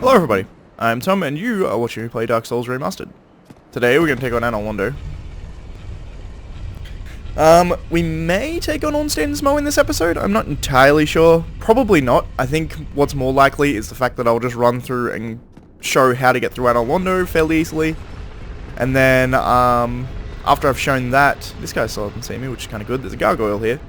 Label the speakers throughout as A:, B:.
A: Hello everybody, I'm Tom and you are watching me play Dark Souls Remastered. Today we're going to take on ANOR LONDO. We may take on Ornstein and Smo in this episode, I'm not entirely sure. Probably not. I think what's more likely is the fact that I'll just run through and show how to get through ANOR LONDO fairly easily. And then, after I've shown that, this guy still hasn't seen me, which is kind of good, there's a gargoyle here.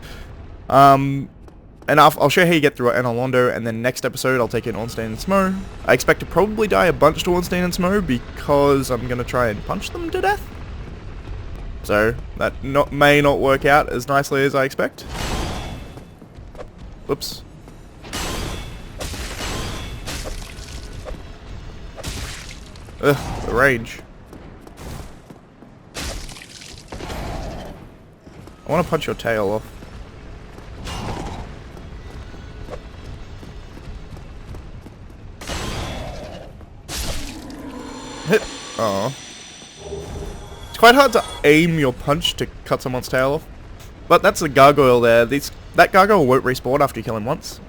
A: And I'll show you how you get through ANOR LONDO, and then next episode I'll take in Ornstein and Smo. I expect to probably die a bunch to Ornstein and Smo because I'm going to try and punch them to death. So, that may not work out as nicely as I expect. Whoops. Ugh, the range. I want to punch your tail off. Hit. Oh. It's quite hard to aim your punch to cut someone's tail off. But that's a gargoyle there. That gargoyle won't respawn after you kill him once.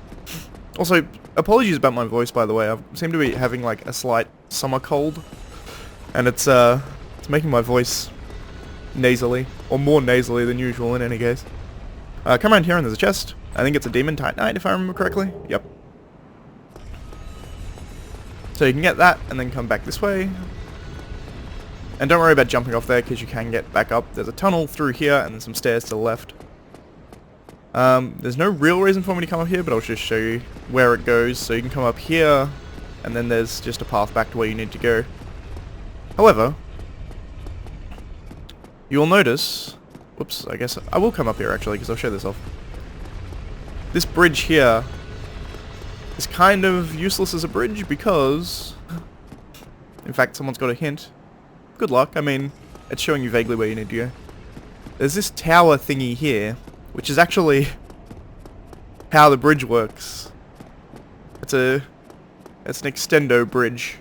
A: Also, apologies about my voice, by the way. I seem to be having like a slight summer cold. And it's making my voice nasally. Or more nasally than usual in any case. Come around here and there's a chest. I think it's a demon titanite if I remember correctly. Yep. So you can get that, and then come back this way. And don't worry about jumping off there, because you can get back up. There's a tunnel through here, and there's some stairs to the left. There's no real reason for me to come up here, but I'll just show you where it goes. So you can come up here, and then there's just a path back to where you need to go. However, you'll notice... Whoops, I guess I will come up here, actually, because I'll show this off. This bridge here is kind of useless as a bridge because, in fact, someone's got a hint. Good luck. I mean, it's showing you vaguely where you need to go. There's this tower thingy here, which is actually how the bridge works. It's an extendo bridge.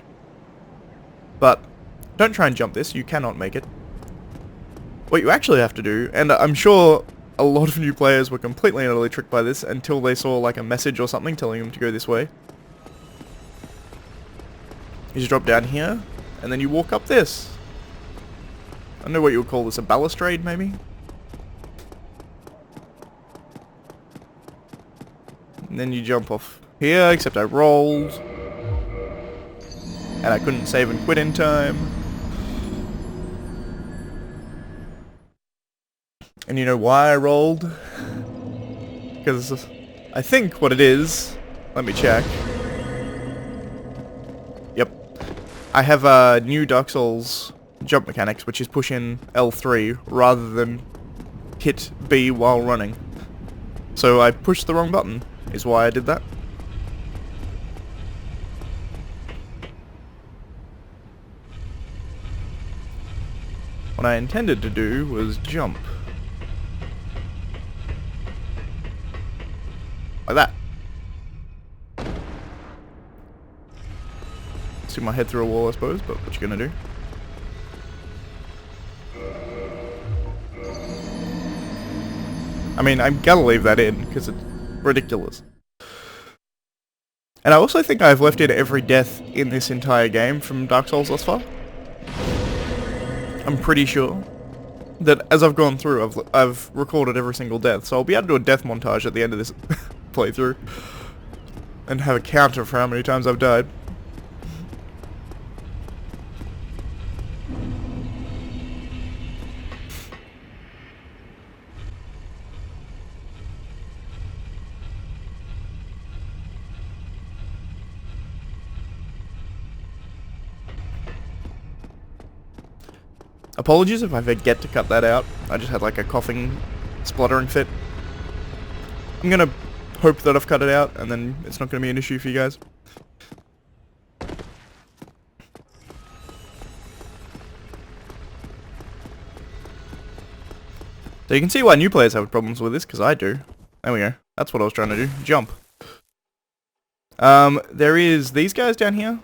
A: But don't try and jump this. You cannot make it. What you actually have to do, and I'm sure a lot of new players were completely and utterly tricked by this until they saw like a message or something telling them to go this way. You just drop down here, and then you walk up this. I don't know what you would call this, a balustrade maybe? And then you jump off here, except I rolled. And I couldn't save and quit in time. And you know why I rolled? Because I think what it is... Let me check. Yep. I have new Dark Souls jump mechanics, which is push in L3 rather than hit B while running. So I pushed the wrong button, is why I did that. What I intended to do was jump. Like that. Stick my head through a wall, I suppose, but what you gonna do? I mean, I'm gonna leave that in, because it's ridiculous. And I also think I've left in every death in this entire game from Dark Souls thus far. I'm pretty sure that as I've gone through, I've recorded every single death, so I'll be able to do a death montage at the end of this playthrough and have a counter for how many times I've died. Apologies if I forget to cut that out. I just had like a coughing, spluttering fit. I'm gonna hope that I've cut it out, and then it's not gonna be an issue for you guys. So you can see why new players have problems with this, because I do. There we go. That's what I was trying to do. Jump. There is these guys down here.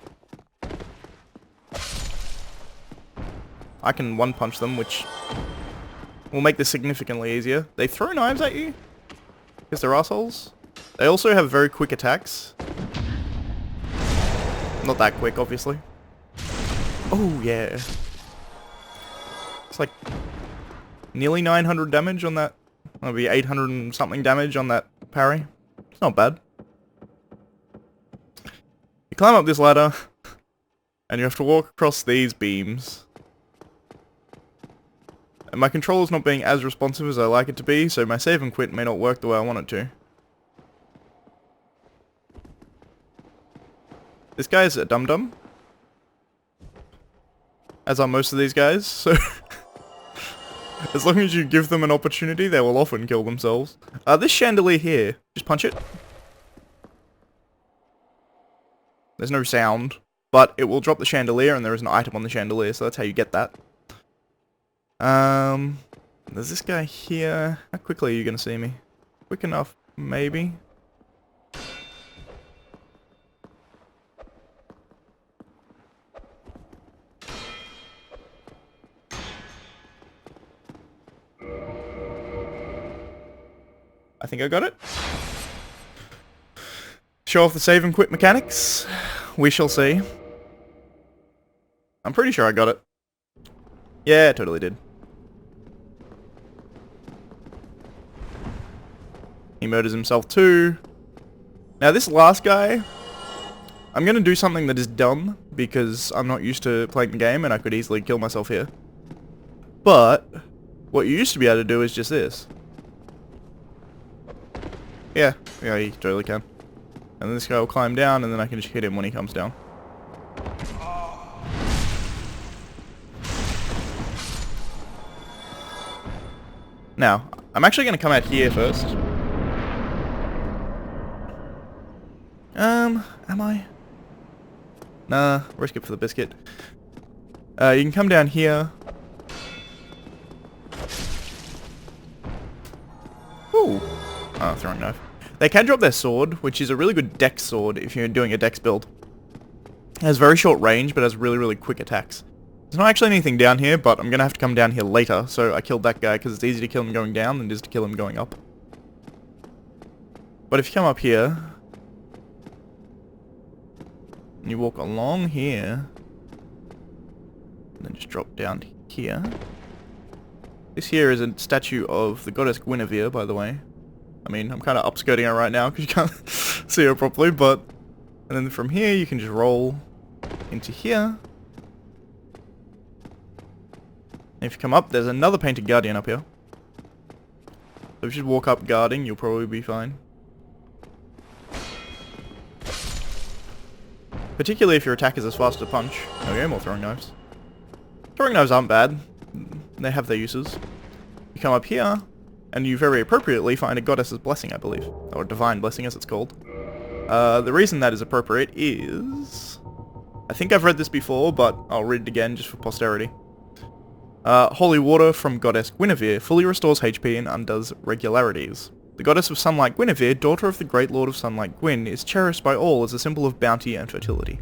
A: I can one-punch them, which will make this significantly easier. They throw knives at you, because they're assholes. They also have very quick attacks. Not that quick, obviously. Oh, yeah. It's like nearly 900 damage on that. That'll be 800 and something damage on that parry. It's not bad. You climb up this ladder, and you have to walk across these beams. And my controller's not being as responsive as I like it to be, so my save and quit may not work the way I want it to. This guy's a dum-dum. As are most of these guys, so... as long as you give them an opportunity, they will often kill themselves. This chandelier here, just punch it. There's no sound, but it will drop the chandelier and there is an item on the chandelier, so that's how you get that. There's this guy here. How quickly are you gonna see me? Quick enough, maybe? I think I got it. Show off the save and quit mechanics. We shall see. I'm pretty sure I got it. Yeah, I totally did. He murders himself too. Now this last guy, I'm gonna do something that is dumb because I'm not used to playing the game and I could easily kill myself here. But what you used to be able to do is just this. Yeah, you totally can. And then this guy will climb down and then I can just hit him when he comes down. Now, I'm actually going to come out here first. Am I? Nah, risk it for the biscuit. You can come down here. Ooh. Oh, throwing knife. They can drop their sword, which is a really good dex sword if you're doing a dex build. It has very short range, but has really, really quick attacks. There's not actually anything down here, but I'm going to have to come down here later, so I killed that guy because it's easier to kill him going down than it is to kill him going up. But if you come up here, and you walk along here, and then just drop down here. This here is a statue of the goddess Guinevere, by the way. I mean, I'm kind of upskirting her right now because you can't see her properly, but... And then from here, you can just roll into here. And if you come up, there's another painted guardian up here. So if you just walk up guarding, you'll probably be fine. Particularly if your attack is as fast as a punch. Okay, more throwing knives. Throwing knives aren't bad. They have their uses. You come up here, and you very appropriately find a goddess's blessing, I believe. Or divine blessing, as it's called. The reason that is appropriate is... I think I've read this before, but I'll read it again just for posterity. Holy water from goddess Guinevere fully restores HP and undoes regularities. The goddess of sunlight Guinevere, daughter of the great lord of sunlight Gwyn, is cherished by all as a symbol of bounty and fertility.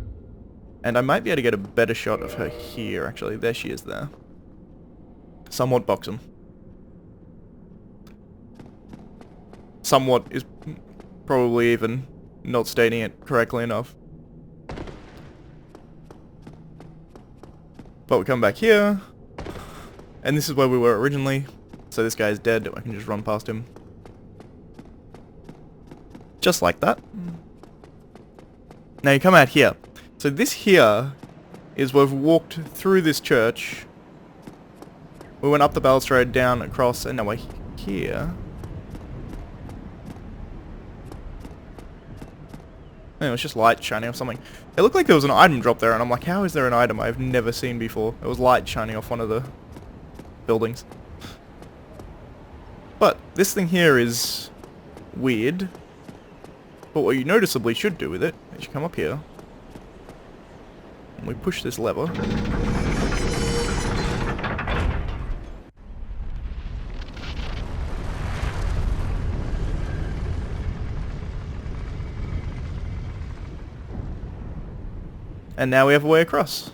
A: And I might be able to get a better shot of her here, actually. There she is there. Somewhat buxom. Somewhat is probably even not stating it correctly enough. But we come back here. And this is where we were originally. So this guy is dead. I can just run past him. Just like that. Now you come out here. So this here is where we've walked through this church. We went up the balustrade, down, across, and now we're here. It was just light shining off something. It looked like there was an item drop there, and I'm like, how is there an item I've never seen before? It was light shining off one of the buildings. But this thing here is weird. But what you noticeably should do with it is you come up here, and we push this lever. And now we have a way across.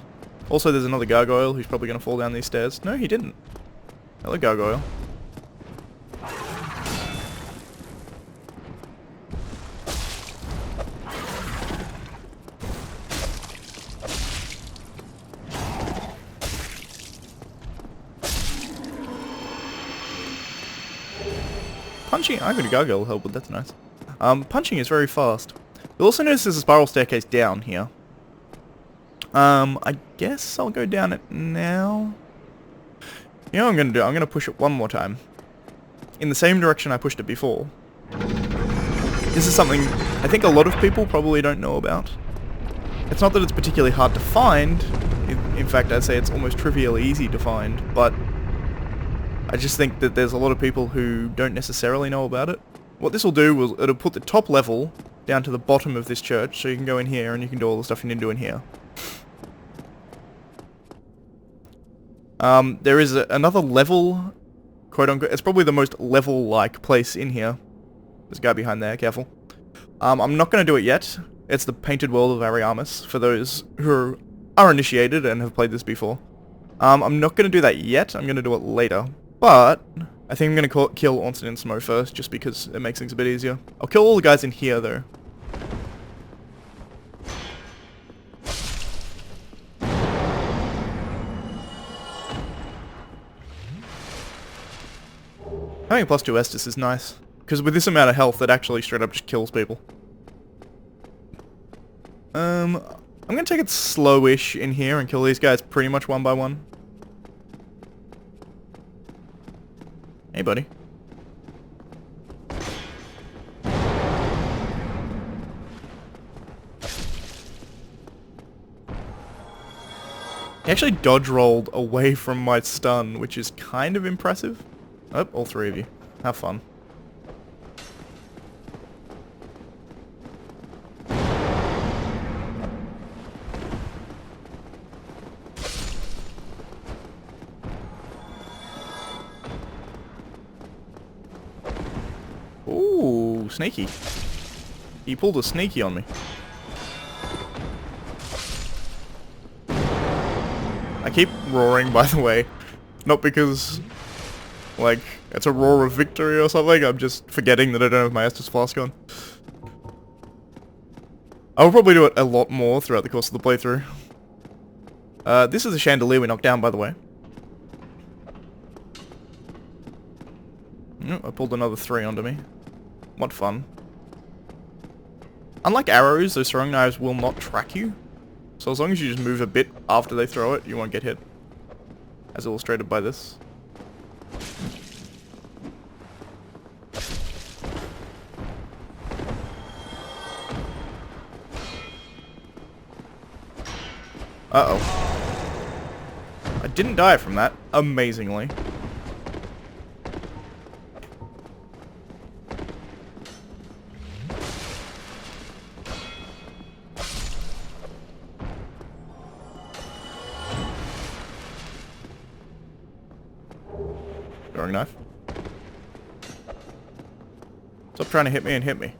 A: Also, there's another gargoyle who's probably going to fall down these stairs. No, he didn't. Hello, gargoyle. punching... I got a gargoyle help, but that's nice. Punching is very fast. You'll also notice there's a spiral staircase down here. I guess I'll go down it now. You know what I'm going to do? I'm going to push it one more time. In the same direction I pushed it before. This is something I think a lot of people probably don't know about. It's not that it's particularly hard to find. In fact, I'd say it's almost trivially easy to find, but I just think that there's a lot of people who don't necessarily know about it. What this will do is it'll put the top level down to the bottom of this church, so you can go in here and you can do all the stuff you need to do in here. There is another level, quote unquote, it's probably the most level-like place in here. There's a guy behind there, careful. I'm not going to do it yet. It's the Painted World of Ariamis, for those who are initiated and have played this before. I'm not going to do that yet, I'm going to do it later. But I think I'm going to kill Ornstein and Smough first, just because it makes things a bit easier. I'll kill all the guys in here, though. Having a +2 Estus is nice, because with this amount of health, it actually straight up just kills people. I'm going to take it slowish in here and kill these guys pretty much one by one. Hey, buddy. He actually dodge rolled away from my stun, which is kind of impressive. Oh, all three of you. Have fun. Ooh, sneaky. He pulled a sneaky on me. I keep roaring, by the way. Not because, like, it's a roar of victory or something. I'm just forgetting that I don't have my Estus Flask on. I'll probably do it a lot more throughout the course of the playthrough. This is a chandelier we knocked down, by the way. Oh, I pulled another 3 onto me. What fun. Unlike arrows, those throwing knives will not track you. So as long as you just move a bit after they throw it, you won't get hit. As illustrated by this. Uh-oh. I didn't die from that, amazingly. Throwing knife. Stop trying to hit me and hit me.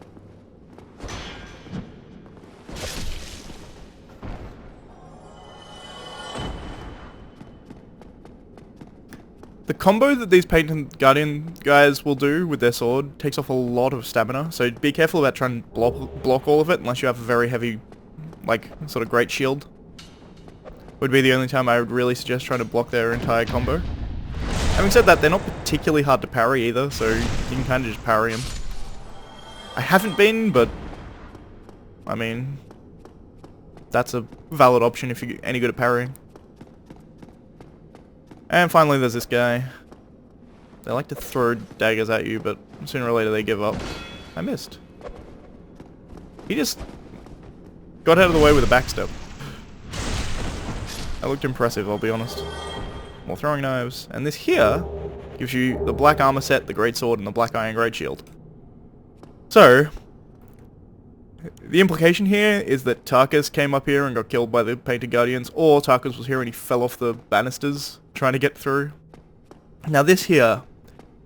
A: The combo that these Painted Guardian guys will do with their sword takes off a lot of stamina, so be careful about trying to block all of it unless you have a very heavy, like, sort of great shield. Would be the only time I would really suggest trying to block their entire combo. Having said that, they're not particularly hard to parry either, so you can kind of just parry them. I haven't been, but I mean, that's a valid option if you're any good at parrying. And finally there's this guy. They like to throw daggers at you, but sooner or later they give up. I missed. He just got out of the way with a backstep. That looked impressive, I'll be honest. More throwing knives. And this here gives you the black armor set, the great sword, and the black iron great shield. So, the implication here is that Tarkus came up here and got killed by the Painted Guardians, or Tarkus was here and he fell off the banisters trying to get through. Now this here,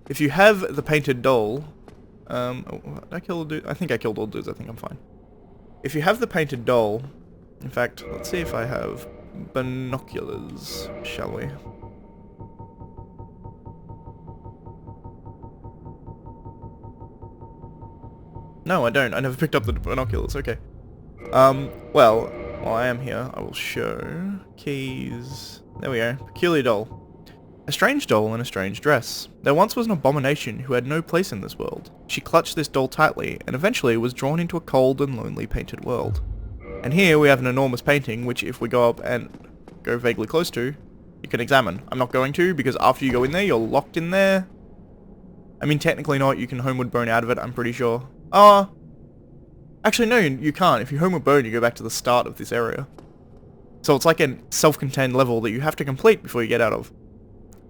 A: if you have the Painted Doll, did I kill a dude? I think I killed all dudes, I think I'm fine. If you have the Painted Doll, in fact, let's see if I have binoculars, shall we? No, I don't. I never picked up the binoculars. Okay. Well, while I am here, I will show keys. There we go. Peculiar doll. A strange doll in a strange dress. There once was an abomination who had no place in this world. She clutched this doll tightly, and eventually was drawn into a cold and lonely painted world. And here we have an enormous painting, which if we go up and go vaguely close to, you can examine. I'm not going to, because after you go in there, you're locked in there. I mean, technically not, you can homeward bone out of it, I'm pretty sure. Actually no, you can't. If you homeward bone, you go back to the start of this area. So it's like a self-contained level that you have to complete before you get out of.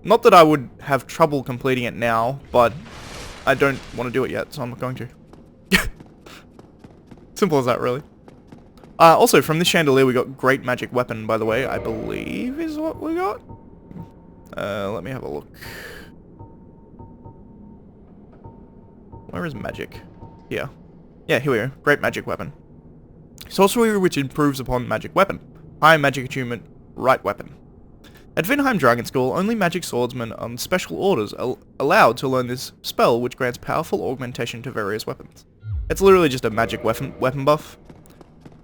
A: Not that I would have trouble completing it now, but I don't want to do it yet, so I'm not going to. Simple as that, really. Also, from this chandelier we got Great Magic Weapon, by the way, I believe is what we got. Let me have a look. Where is magic? Here. Yeah, here we go. Great Magic Weapon. Sorcery which improves upon Magic Weapon. High Magic Attunement, Right Weapon. At Vinheim Dragon School, only magic swordsmen on special orders are allowed to learn this spell, which grants powerful augmentation to various weapons. It's literally just a magic weapon buff.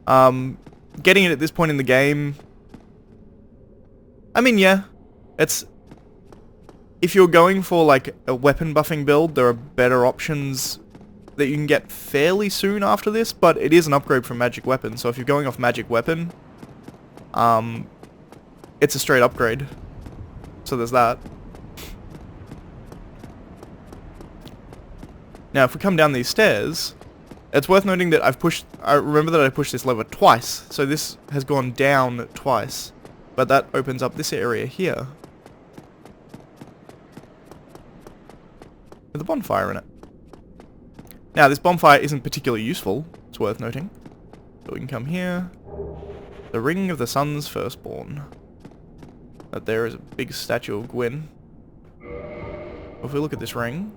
A: Getting it at this point in the game, I mean, yeah, it's... If you're going for, like, a weapon buffing build, there are better options that you can get fairly soon after this, but it is an upgrade from Magic Weapon, so if you're going off Magic Weapon, it's a straight upgrade. So there's that. Now, if we come down these stairs, it's worth noting that I remember that I pushed this lever twice, so this has gone down twice, but that opens up this area here. With a bonfire in it. Now, this bonfire isn't particularly useful, it's worth noting. So we can come here. The Ring of the Sun's Firstborn. That there is a big statue of Gwyn. If we look at this ring...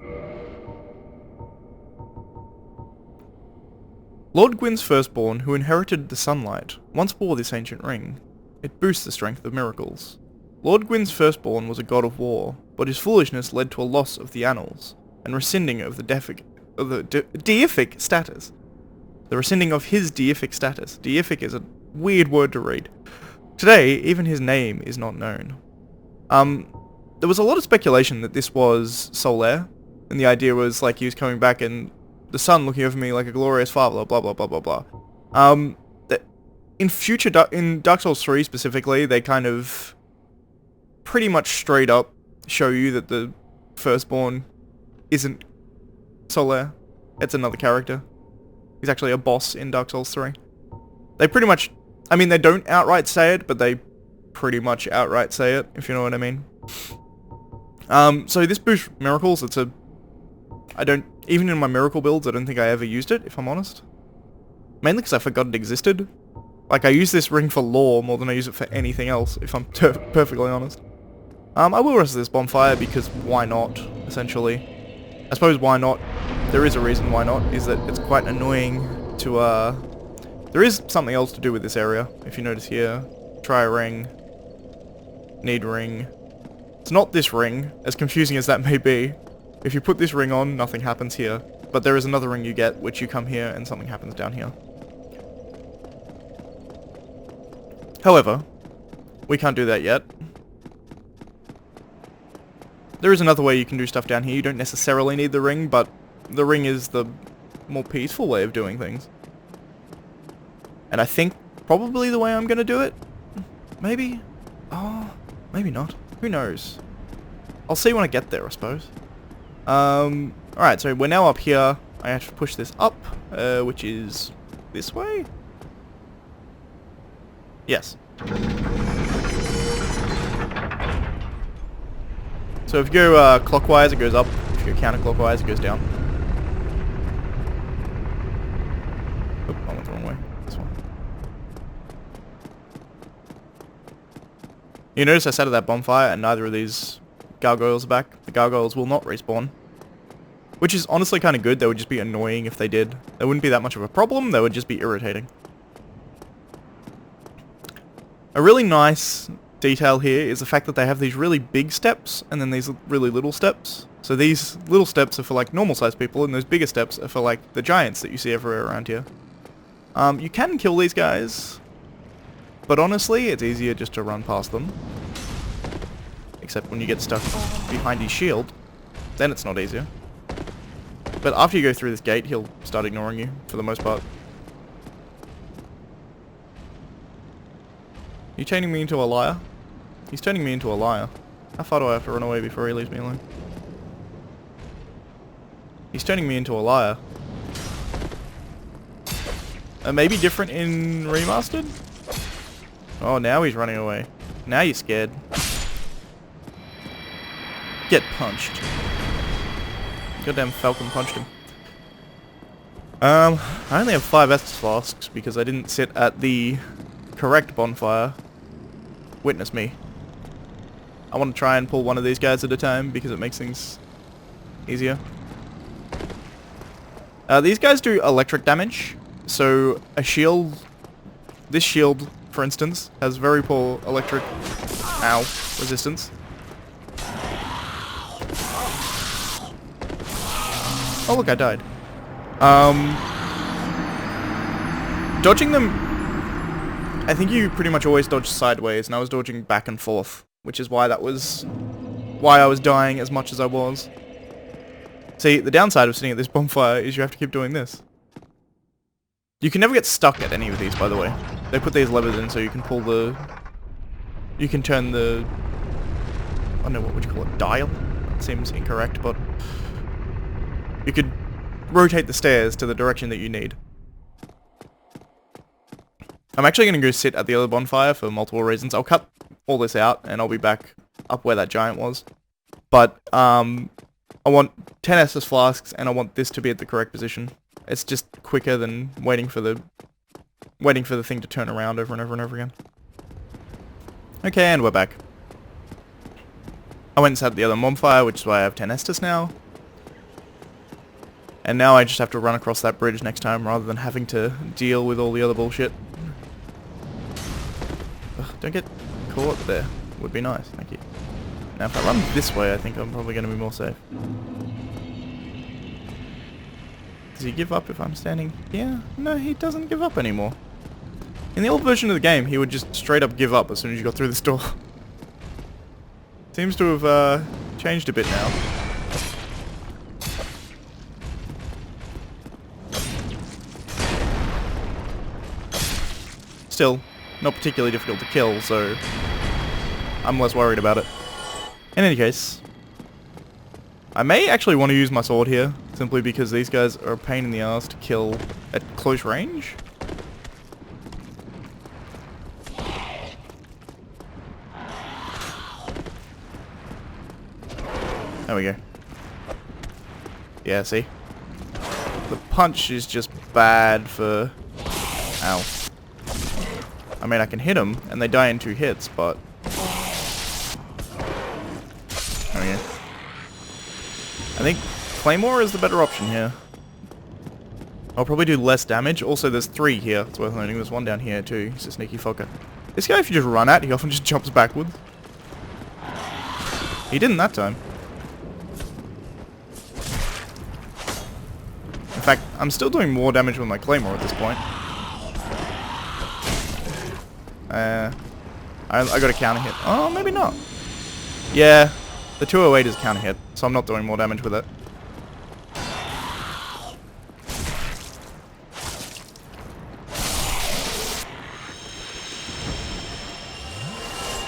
A: Lord Gwyn's firstborn, who inherited the sunlight, once bore this ancient ring. It boosts the strength of miracles. Lord Gwyn's firstborn was a god of war, but his foolishness led to a loss of the annals, and rescinding of the deific status. The rescinding of his deific status. Deific is a weird word to read. Today, even his name is not known. There was a lot of speculation that this was Solaire, and the idea was like he was coming back and the sun looking over me like a glorious father, blah blah blah blah blah. In Dark Souls 3 specifically, they kind of pretty much straight up show you that the firstborn isn't Solaire. It's another character. He's actually a boss in Dark Souls 3. They pretty much... I mean, they don't outright say it, but they pretty much outright say it, if you know what I mean. So this boosts miracles, it's a... Even in my miracle builds, I don't think I ever used it, if I'm honest. Mainly because I forgot it existed. Like, I use this ring for lore more than I use it for anything else, if I'm perfectly honest. I will rest this bonfire because why not, essentially. I suppose why not, there is a reason why not, is that it's quite annoying to, there is something else to do with this area, if you notice here. Try a ring. Need ring. It's not this ring, as confusing as that may be. If you put this ring on, nothing happens here. But there is another ring you get, which you come here and something happens down here. However, we can't do that yet. There is another way you can do stuff down here. You don't necessarily need the ring, but the ring is the more peaceful way of doing things. And I think probably the way I'm going to do it. Maybe? Oh, maybe not. Who knows? I'll see when I get there, I suppose. Alright, so we're now up here. I have to push this up, which is this way? Yes. So if you go clockwise, it goes up. If you go counterclockwise, it goes down. Oop, I went the wrong way. This one. You notice I sat at that bonfire and neither of these gargoyles are back. The gargoyles will not respawn. Which is honestly kind of good. They would just be annoying if they did. They wouldn't be that much of a problem. They would just be irritating. A really nice detail here is the fact that they have these really big steps and then these really little steps. So these little steps are for like normal sized people and those bigger steps are for like the giants that you see everywhere around here. You can kill these guys, but honestly it's easier just to run past them. except when you get stuck behind his shield, then it's not easier. But after you go through this gate, he'll start ignoring you, for the most part. You turning me into a liar? He's turning me into a liar. How far do I have to run away before he leaves me alone? He's turning me into a liar. Maybe different in Remastered? Oh, now he's running away. Now you're scared. Get punched. Goddamn Falcon punched him. I only have 5 Estus flasks because I didn't sit at the correct bonfire. Witness me. I want to try and pull one of these guys at a time because it makes things easier. These guys do electric damage, so a shield, this shield, for instance, has very poor electric, resistance. Oh look, I died. Dodging them, I think you pretty much always dodge sideways, and I was dodging back and forth, which is why I was dying as much as I was. See, the downside of sitting at this bonfire is you have to keep doing this. You can never get stuck at any of these, by the way. They put these levers in so you can pull the... You can turn the... I don't know, what would you call it? Dial? That seems incorrect, but... You could rotate the stairs to the direction that you need. I'm actually going to go sit at the other bonfire for multiple reasons. I'll cut all this out, and I'll be back up where that giant was. But, I want 10 Estus flasks, and I want this to be at the correct position. It's just quicker than waiting for the thing to turn around over and over and over again. Okay, and we're back. I went and sat at the other bonfire, which is why I have 10 Estus now. And now I just have to run across that bridge next time, rather than having to deal with all the other bullshit. Ugh, don't get caught there. Would be nice, thank you. Now if I run this way, I think I'm probably going to be more safe. Does he give up if I'm standing here? No, he doesn't give up anymore. In the old version of the game, he would just straight up give up as soon as you got through this door. Seems to have changed a bit now. Still, not particularly difficult to kill, so I'm less worried about it. In any case, I may actually want to use my sword here, simply because these guys are a pain in the ass to kill at close range. There we go. Yeah, see? The punch is just bad for... Ow. I mean, I can hit them, and they die in 2 hits, but... There we go. I think Claymore is the better option here. I'll probably do less damage. Also, there's 3 here. It's worth noting. There's 1 down here, too. He's a sneaky fucker. This guy, if you just run at, he often just jumps backwards. He didn't that time. In fact, I'm still doing more damage with my Claymore at this point. I got a counter hit. Oh, maybe not. Yeah, the 208 is a counter hit, so I'm not doing more damage with it.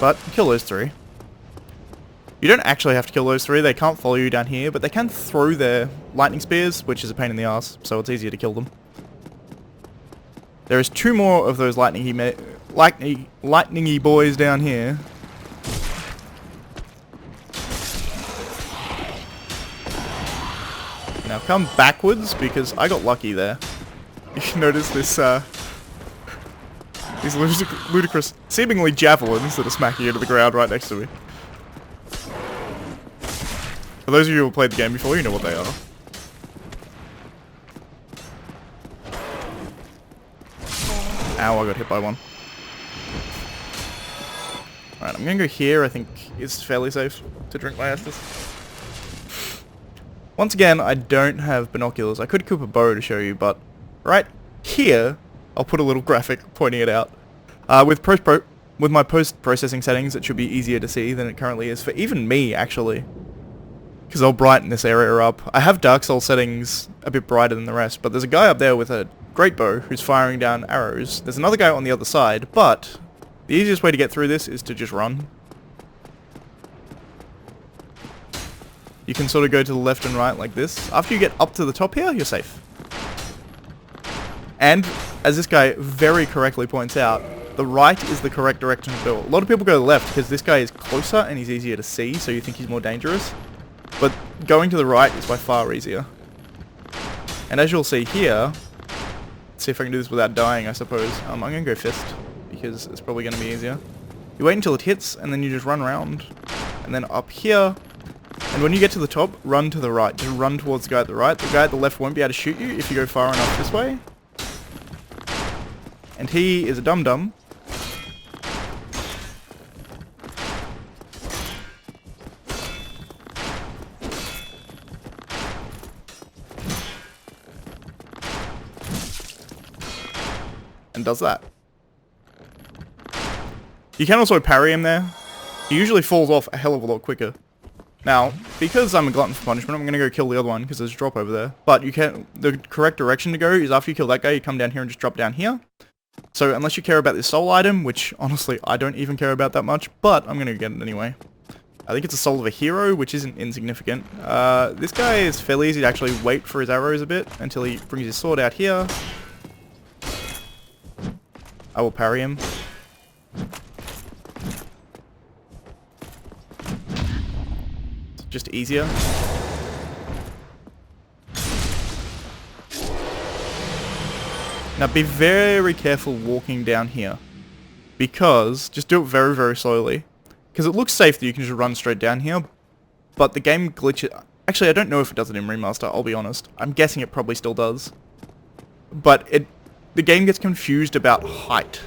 A: But, kill those 3. You don't actually have to kill those 3, they can't follow you down here, but they can throw their lightning spears, which is a pain in the ass, so it's easier to kill them. There is 2 more of those lightningy boys down here. Now come backwards, because I got lucky there. You can notice this, these ludicrous, seemingly javelins that are smacking into the ground right next to me. For those of you who have played the game before, you know what they are. Ow, I got hit by one. Alright, I'm gonna go here. I think it's fairly safe to drink my Estus. Once again, I don't have binoculars. I could equip a bow to show you, but right here, I'll put a little graphic pointing it out. With with my post-processing settings, it should be easier to see than it currently is for even me, actually. Because I'll brighten this area up. I have Dark Souls settings a bit brighter than the rest, but there's a guy up there with a great bow who's firing down arrows. There's another guy on the other side, but the easiest way to get through this is to just run. You can sort of go to the left and right like this. After you get up to the top here, you're safe. And, as this guy very correctly points out, the right is the correct direction to go. A lot of people go left because this guy is closer and he's easier to see, so you think he's more dangerous. But going to the right is by far easier. And as you'll see here, let's see if I can do this without dying, I suppose. I'm going to go fist, because it's probably going to be easier. You wait until it hits, and then you just run around. And then up here, and when you get to the top, run to the right. Just run towards the guy at the right. The guy at the left won't be able to shoot you if you go far enough this way. And he is a dum-dum. And does that. You can also parry him there. He usually falls off a hell of a lot quicker. Now, because I'm a glutton for punishment, I'm going to go kill the other one because there's a drop over there. But you can, the correct direction to go is after you kill that guy, you come down here and just drop down here. So unless you care about this soul item, which honestly I don't even care about that much, but I'm going to get it anyway. I think it's a soul of a hero, which isn't insignificant. This guy is fairly easy to actually wait for his arrows a bit until he brings his sword out here. I will parry him. It's just easier. Now be very careful walking down here. Because, just do it very, very slowly. Because it looks safe that you can just run straight down here. But the game glitches. Actually, I don't know if it does it in Remaster, I'll be honest. I'm guessing it probably still does. But the game gets confused about height.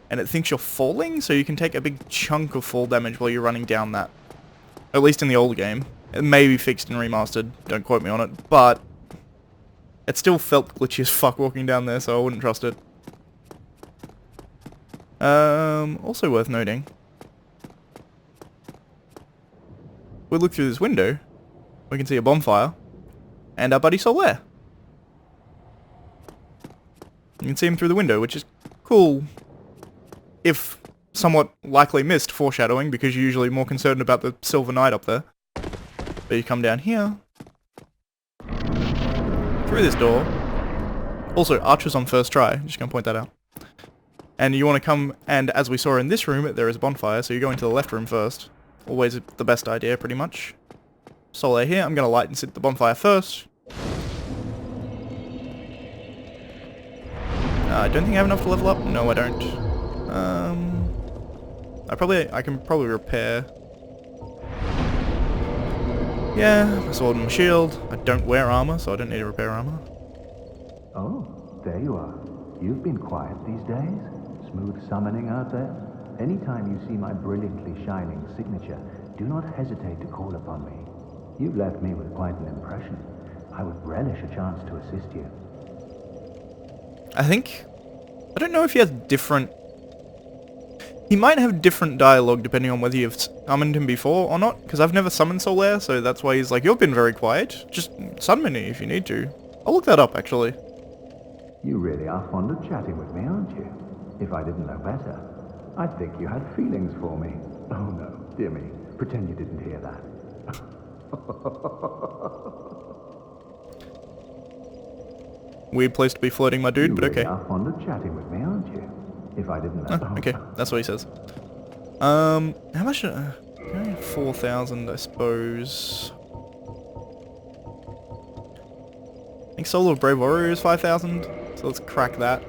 A: And it thinks you're falling, so you can take a big chunk of fall damage while you're running down that. At least in the old game. It may be fixed in Remastered, don't quote me on it, but it still felt glitchy as fuck walking down there, so I wouldn't trust it. Also worth noting. We look through this window, we can see a bonfire, and our buddy Solaire. You can see him through the window, which is cool, if somewhat likely missed foreshadowing, because you're usually more concerned about the Silver Knight up there. But you come down here, through this door. Also, archers on first try, just gonna point that out. And you want to come, and as we saw in this room, there is a bonfire, so you go into the left room first. Always the best idea, pretty much. Solaire here, I'm gonna light and sit the bonfire first. I don't think I have enough to level up. No, I don't. I can probably repair. Yeah, my sword and my shield. I don't wear armor, so I don't need to repair armor.
B: Oh, there you are. You've been quiet these days. Smooth summoning out there. Anytime you see my brilliantly shining signature, do not hesitate to call upon me. You've left me with quite an impression. I would relish a chance to assist you.
A: I don't know if he has different... He might have different dialogue depending on whether you've summoned him before or not, because I've never summoned Solaire, so that's why he's like, you've been very quiet. Just summon me if you need to. I'll look that up, actually.
B: You really are fond of chatting with me, aren't you? If I didn't know better, I'd think you had feelings for me. Oh no, dear me. Pretend you didn't hear that.
A: Weird place to be flirting, my dude, but okay.
B: You really are fond of chatting with me, aren't you? If I didn't know.
A: Oh, okay, that's what he says. How much? 4,000, I suppose. I think Soul of Brave Warrior is 5,000, so let's crack that.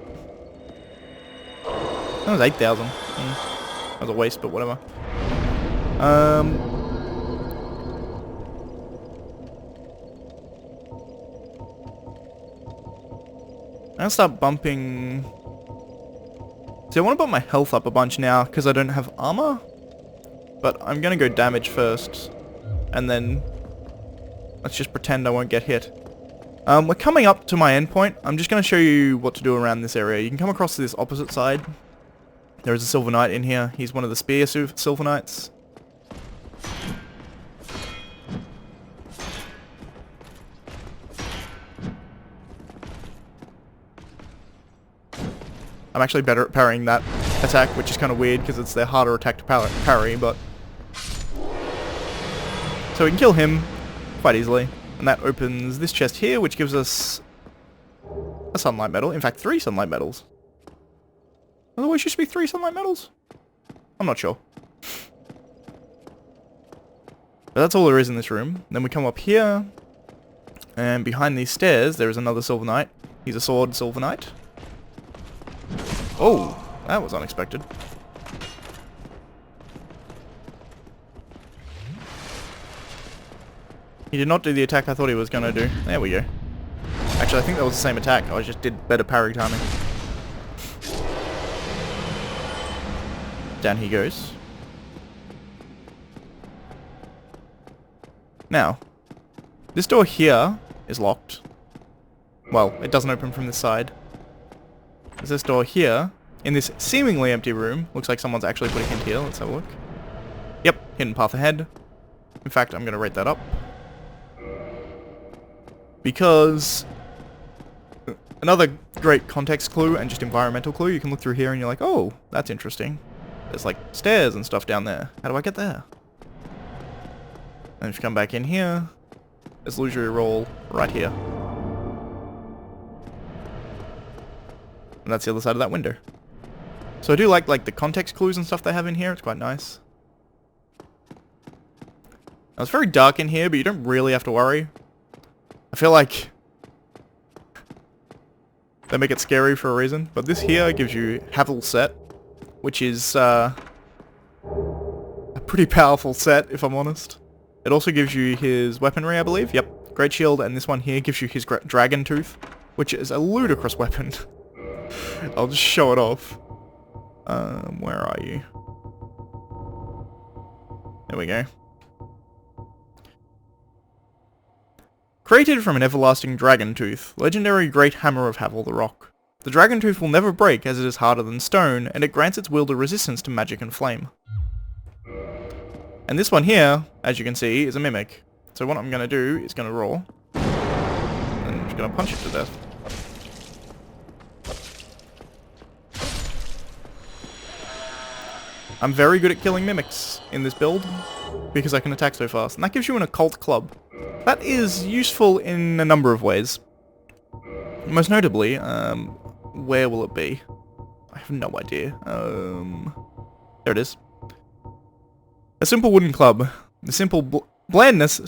A: That was 8,000. That was a waste, but whatever. I'm gonna start bumping... See, I want to bump my health up a bunch now, because I don't have armor. But I'm gonna go damage first. And then... let's just pretend I won't get hit. We're coming up to my endpoint. I'm just gonna show you what to do around this area. You can come across to this opposite side. There is a Silver Knight in here. He's one of the spear Silver Knights. I'm actually better at parrying that attack, which is kind of weird because it's their harder attack to parry, but... So we can kill him quite easily. And that opens this chest here, which gives us a sunlight medal. In fact, 3 sunlight medals. Otherwise, used to be 3 sunlight medals? I'm not sure. But that's all there is in this room. Then we come up here, and behind these stairs, there is another Silver Knight. He's a sword Silver Knight. Oh, that was unexpected. He did not do the attack I thought he was going to do. There we go. Actually, I think that was the same attack. I just did better parry timing. Down he goes. Now, this door here is locked. Well, it doesn't open from this side. There's this door here, in this seemingly empty room. Looks like someone's actually put a hint here. Let's have a look. Yep, hidden path ahead. In fact, I'm going to rate that up. Because another great context clue and just environmental clue, you can look through here and you're like, oh, that's interesting. There's like stairs and stuff down there. How do I get there? And if you come back in here, there's illusory roll right here. And that's the other side of that window. So I do like the context clues and stuff they have in here. It's quite nice. Now it's very dark in here, but you don't really have to worry. I feel like they make it scary for a reason. But this here gives you Havel's set, which is a pretty powerful set, if I'm honest. It also gives you his weaponry, I believe. Yep, Great Shield, and this one here gives you his Dragon Tooth, which is a ludicrous weapon. I'll just show it off. Where are you? There we go. Created from an everlasting dragon tooth, legendary great hammer of Havel the Rock. The dragon tooth will never break as it is harder than stone, and it grants its wielder resistance to magic and flame. And this one here, as you can see, is a mimic. So what I'm going to do is going to roar, and I'm just going to punch it to death. I'm very good at killing mimics in this build, because I can attack so fast. And that gives you an occult club. That is useful in a number of ways. Most notably, where will it be? I have no idea. There it is. A simple wooden club. The simple bladeless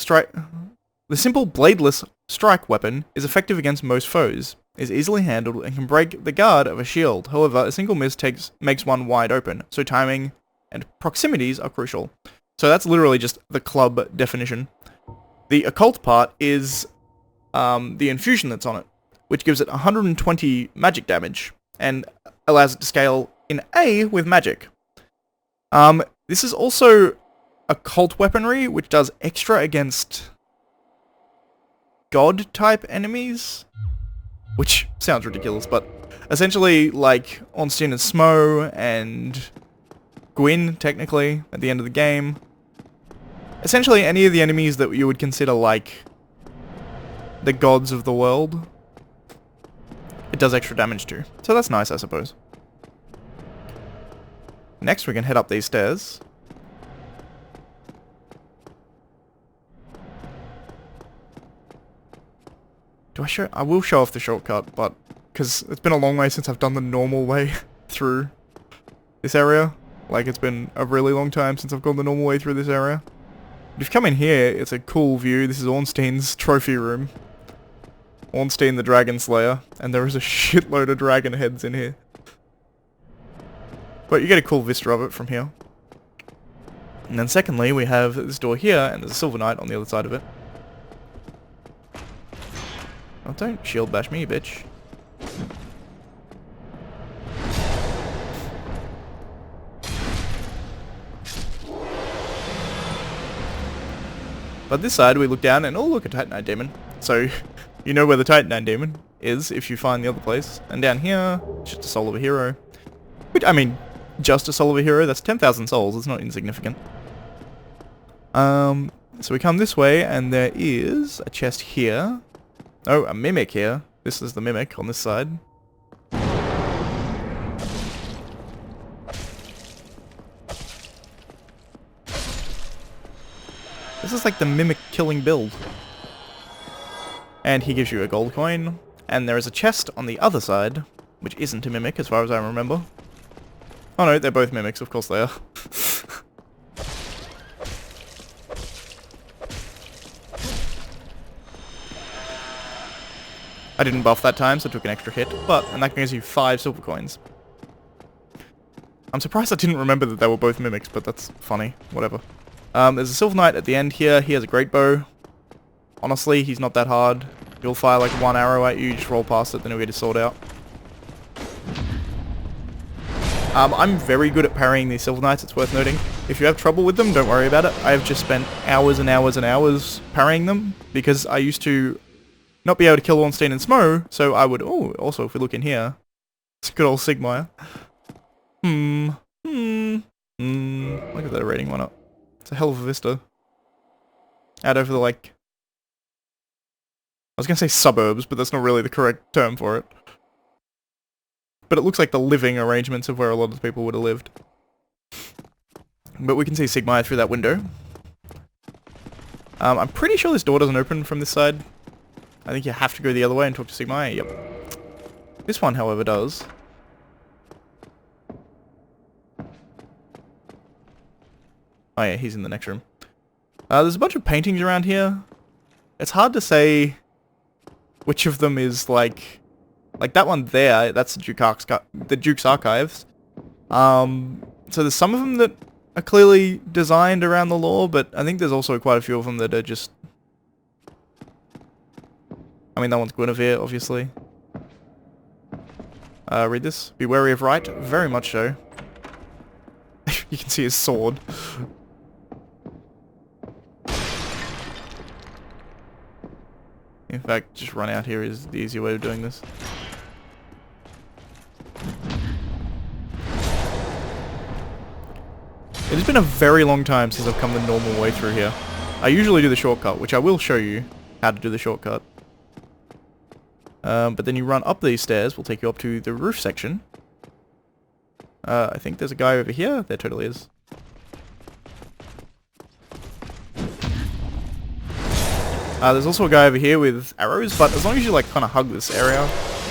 A: strike weapon is effective against most foes, is easily handled, and can break the guard of a shield. However, a single miss makes one wide open, so timing and proximities are crucial. So that's literally just the club definition. The occult part is the infusion that's on it, which gives it 120 magic damage, and allows it to scale in A with magic. This is also occult weaponry, which does extra against god-type enemies, which sounds ridiculous, but essentially like Ornstein and Smo and Gwyn, technically, at the end of the game. Essentially any of the enemies that you would consider like the gods of the world, it does extra damage to. So that's nice, I suppose. Next we can head up these stairs. I will show off the shortcut, but because it's been a long way since I've done the normal way through this area. Like, it's been a really long time since I've gone the normal way through this area. But if you come in here, it's a cool view. This is Ornstein's trophy room. Ornstein the Dragon Slayer, and there is a shitload of dragon heads in here. But you get a cool vista of it from here. And then secondly, we have this door here, and there's a Silver Knight on the other side of it. Oh, don't shield bash me, bitch. But this side, we look down and, oh look, a Titanite Demon. So, you know where the Titanite Demon is if you find the other place. And down here, it's just a soul of a hero. Which, I mean, just a soul of a hero. That's 10,000 souls. It's not insignificant. So we come this way, and there is a chest here. Oh, a mimic here. This is the mimic on this side. This is like the mimic killing build. And he gives you a gold coin. And there is a chest on the other side, which isn't a mimic as far as I remember. Oh no, they're both mimics, of course they are. I didn't buff that time, so I took an extra hit, and that gives you 5 silver coins. I'm surprised I didn't remember that they were both mimics, but that's funny. Whatever. There's a Silver Knight at the end here. He has a great bow. Honestly, he's not that hard. He'll fire like 1 arrow at you, just roll past it, then he'll get his sword out. I'm very good at parrying these Silver Knights, it's worth noting. If you have trouble with them, don't worry about it. I've just spent hours and hours and hours parrying them, because I used to not be able to kill Ornstein and Smo, so I would... Oh, also, if we look in here, it's a good old Sigmire. Look at that rating one up. It's a hell of a vista. Out over the, like... I was gonna say suburbs, but that's not really the correct term for it. But it looks like the living arrangements of where a lot of people would have lived. But we can see Sigmire through that window. I'm pretty sure this door doesn't open from this side. I think you have to go the other way and talk to Sigmire. Yep. This one, however, does. Oh yeah, he's in the next room. There's a bunch of paintings around here. It's hard to say which of them is like that one there. That's the Duke's Archives. So there's some of them that are clearly designed around the lore, but I think there's also quite a few of them that are just... I mean, that one's Guinevere, obviously. Read this. Be wary of right. Very much so. You can see his sword. In fact, just run out here is the easier way of doing this. It has been a very long time since I've come the normal way through here. I usually do the shortcut, which I will show you how to do the shortcut. But then you run up these stairs, will take you up to the roof section. I think there's a guy over here. There totally is. There's also a guy over here with arrows, but as long as you like kind of hug this area,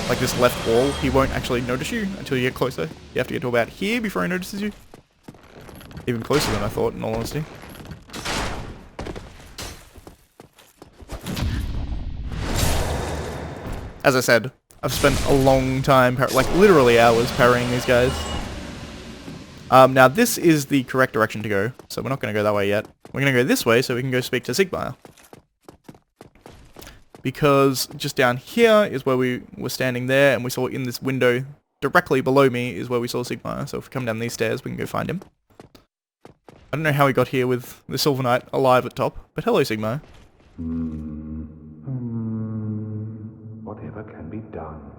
A: like this left wall, he won't actually notice you until you get closer. You have to get to about here before he notices you. Even closer than I thought, in all honesty. As I said, I've spent a long time, like literally hours, parrying these guys. Now this is the correct direction to go, so we're not going to go that way yet. We're going to go this way so we can go speak to Sigmire. Because just down here is where we were standing there, and we saw in this window directly below me is where we saw Sigmire. So if we come down these stairs, we can go find him. I don't know how he got here with the Silver Knight alive at top, but hello, Sigmire.
B: Whatever can be done.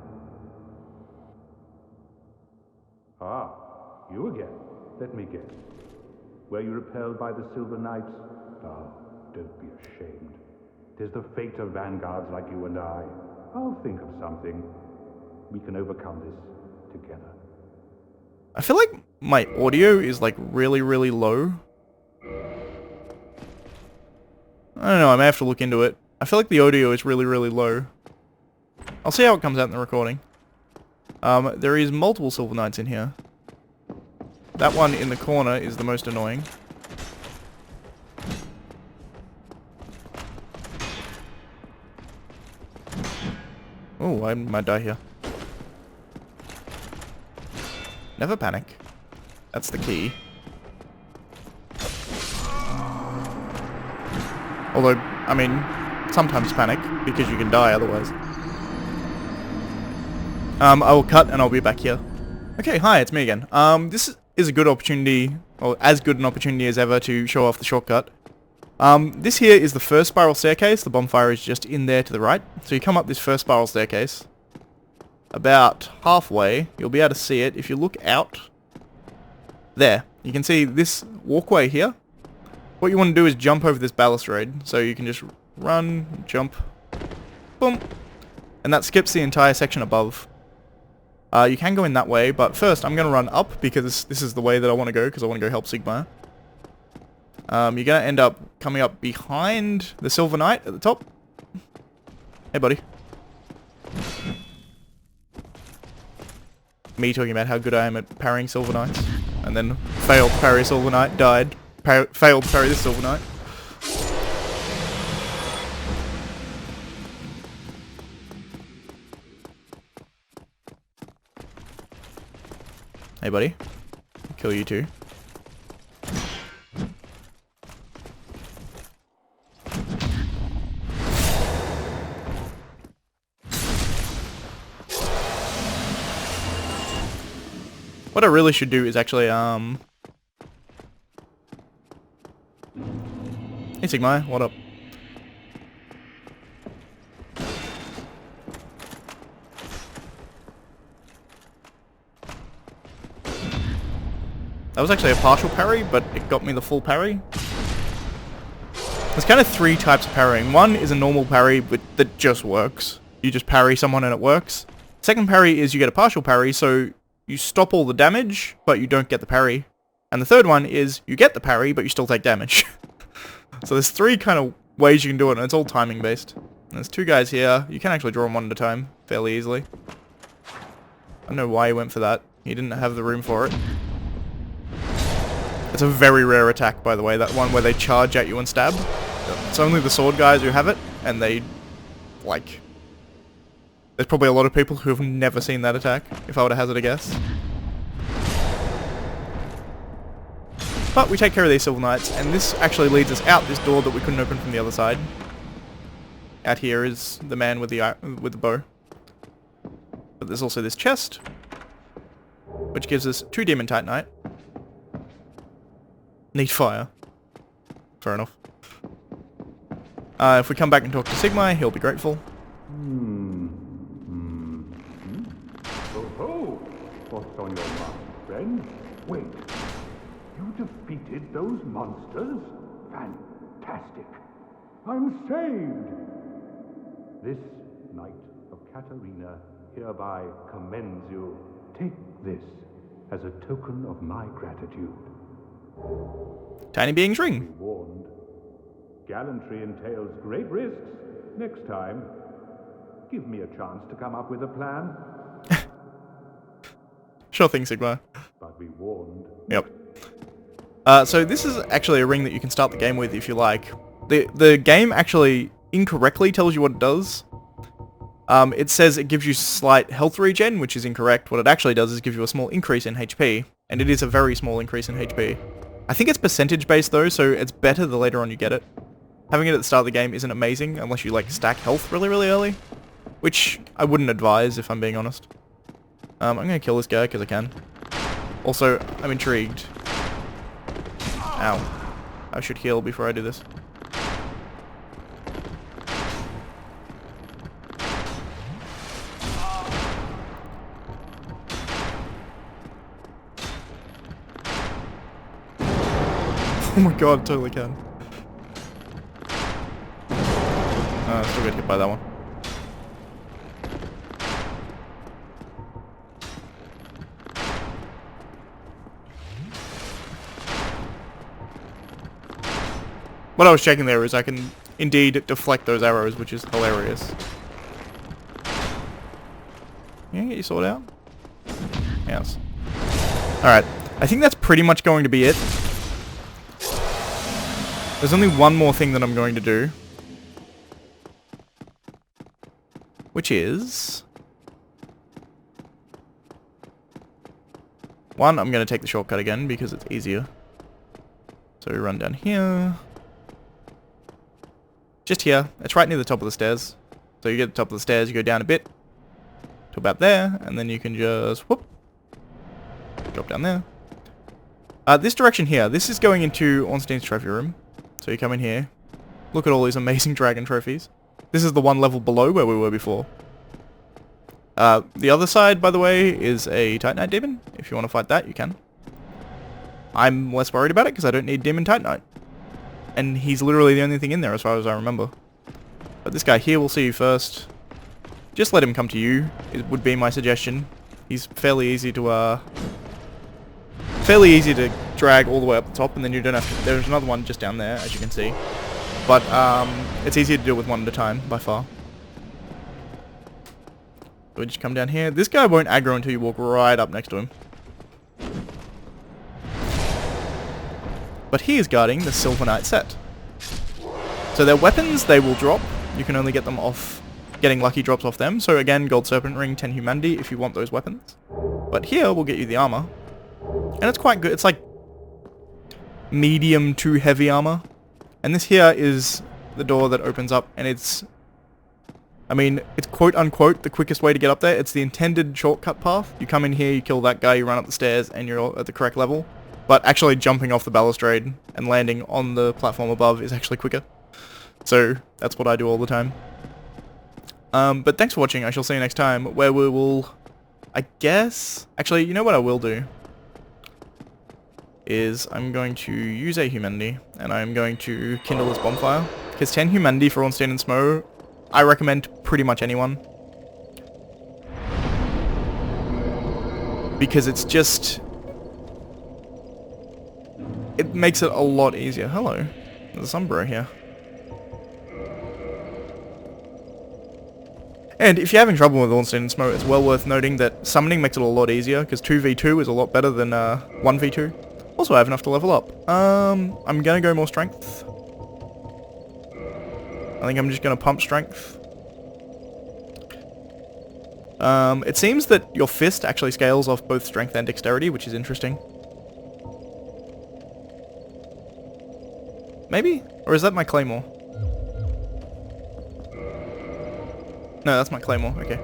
B: Ah, you again. Let me guess. Were you repelled by the Silver Knights? Ah, don't be ashamed. 'Tis the fate of vanguards like you and I. I'll think of something. We can overcome this together.
A: I feel like my audio is like really, really low. I don't know, I may have to look into it. I feel like the audio is really, really low. I'll see how it comes out in the recording. There is multiple Silver Knights in here. That one in the corner is the most annoying. Oh, I might die here. Never panic. That's the key. Although, I mean, sometimes panic, because you can die otherwise. I will cut and I'll be back here. Okay, hi, it's me again. This is a good opportunity, or as good an opportunity as ever to show off the shortcut. This here is the first spiral staircase. The bonfire is just in there to the right. So you come up this first spiral staircase. About halfway, you'll be able to see it. If you look out, There. You can see this walkway here. What you want to do is jump over this balustrade. So you can just run, jump, boom. And that skips the entire section above. You can go in that way, but first I'm going to run up because this is the way that I want to go because I want to go help Sigmar. You're going to end up coming up behind the Silver Knight at the top. Hey, buddy. Me talking about how good I am at parrying Silver Knights. And then failed to parry Silver Knight, died. Failed to parry this Silver Knight. Hey, buddy. I'll kill you too. What I really should do is actually, Hey Sigmar, what up? That was actually a partial parry, but it got me the full parry. There's kind of 3 types of parrying. One is a normal parry, but that just works. You just parry someone and it works. Second parry is you get a partial parry, so you stop all the damage, but you don't get the parry. And the third one is you get the parry, but you still take damage. So there's 3 kind of ways you can do it, and it's all timing based. And there's 2 guys here. You can actually draw them one at a time fairly easily. I don't know why he went for that. He didn't have the room for it. It's a very rare attack, by the way, that one where they charge at you and stab. It's only the sword guys who have it, and they, like... There's probably a lot of people who have never seen that attack, if I were to hazard a guess. But we take care of these Silver Knights, and this actually leads us out this door that we couldn't open from the other side. Out here is the man with the bow. But there's also this chest, which gives us 2 Demon Titanite. Need fire. Fair enough. If we come back and talk to Sigmar, he'll be grateful.
C: Oh, what's on your mind, friend? Wait, you defeated those monsters? Fantastic. I'm saved. This Knight of Katarina hereby commends you. Take this as a token of my gratitude.
A: Tiny Being's
C: Be
A: ring.
C: warned. Gallantry entails great risks. Next time, give me a chance to come up with a plan.
A: Sure thing, Sigmar.
C: But be warned.
A: Yep. So this is actually a ring that you can start the game with if you like. The game actually incorrectly tells you what it does. It says it gives you slight health regen, which is incorrect. What it actually does is give you a small increase in HP, and it is a very small increase in HP. I think it's percentage based though, so it's better the later on you get it. Having it at the start of the game isn't amazing unless you like stack health really early, which I wouldn't advise if I'm being honest. I'm gonna kill this guy because I can. Also, I'm intrigued. Ow. I should heal before I do this. Oh my god, totally can. Still get hit by that one. What I was checking there is I can indeed deflect those arrows, which is hilarious. Yeah, get your sword out? Yes. Alright, I think that's pretty much going to be it. There's only one more thing that I'm going to do. Which is... One, I'm going to take the shortcut again because it's easier. So we run down here. Just here. It's right near the top of the stairs. So you get to the top of the stairs, you go down a bit to about there, and then you can just whoop, drop down there. This direction here, this is going into Ornstein's trophy room. So you come in here, look at all these amazing dragon trophies. This is the one level below where we were before. The other side, by the way, is a Titanite demon. If you want to fight that, you can. I'm less worried about it because I don't need Demon Titanite. And he's literally the only thing in there as far as I remember. But this guy here will see you first. Just let him come to you, it would be my suggestion. He's fairly easy to drag all the way up the top, and then you don't have to, there's another one just down there, as you can see. But it's easier to do with one at a time, by far. So we just come down here. This guy won't aggro until you walk right up next to him. But he is guarding the Silver Knight set. So their weapons, they will drop. You can only get them off getting lucky drops off them. So again, Gold Serpent Ring, 10 Humanity if you want those weapons. But here we'll get you the armor. And it's quite good. It's like medium to heavy armor. And this here is the door that opens up, and it's, I mean, it's quote unquote the quickest way to get up there. It's the intended shortcut path. You come in here, you kill that guy, you run up the stairs, and you're at the correct level. But actually jumping off the balustrade and landing on the platform above is actually quicker. So that's what I do all the time. But thanks for watching. I shall see you next time, where we will, I guess, actually, you know what I will do? Is I'm going to use a Humanity, and I'm going to kindle this bonfire. Because 10 Humanity for Ornstein and Smough, I recommend pretty much anyone. Because it's just, it makes it a lot easier. Hello, there's a Sombro here. And if you're having trouble with Ornstein and Smough, it's well worth noting that summoning makes it a lot easier, because 2v2 is a lot better than 1v2. Also, I have enough to level up. I'm gonna go more strength. I think I'm just gonna pump strength. It seems that your fist actually scales off both strength and dexterity, which is interesting. Maybe? Or is that my claymore? No, that's my claymore. Okay.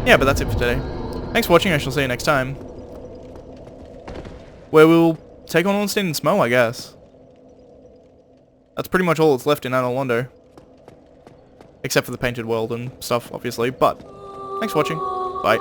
A: Yeah, but that's it for today. Thanks for watching. I shall see you next time, where we'll take on Ornstein and Smough, I guess. That's pretty much all that's left in ANOR LONDO. Except for the painted world and stuff, obviously. But, thanks for watching. Bye.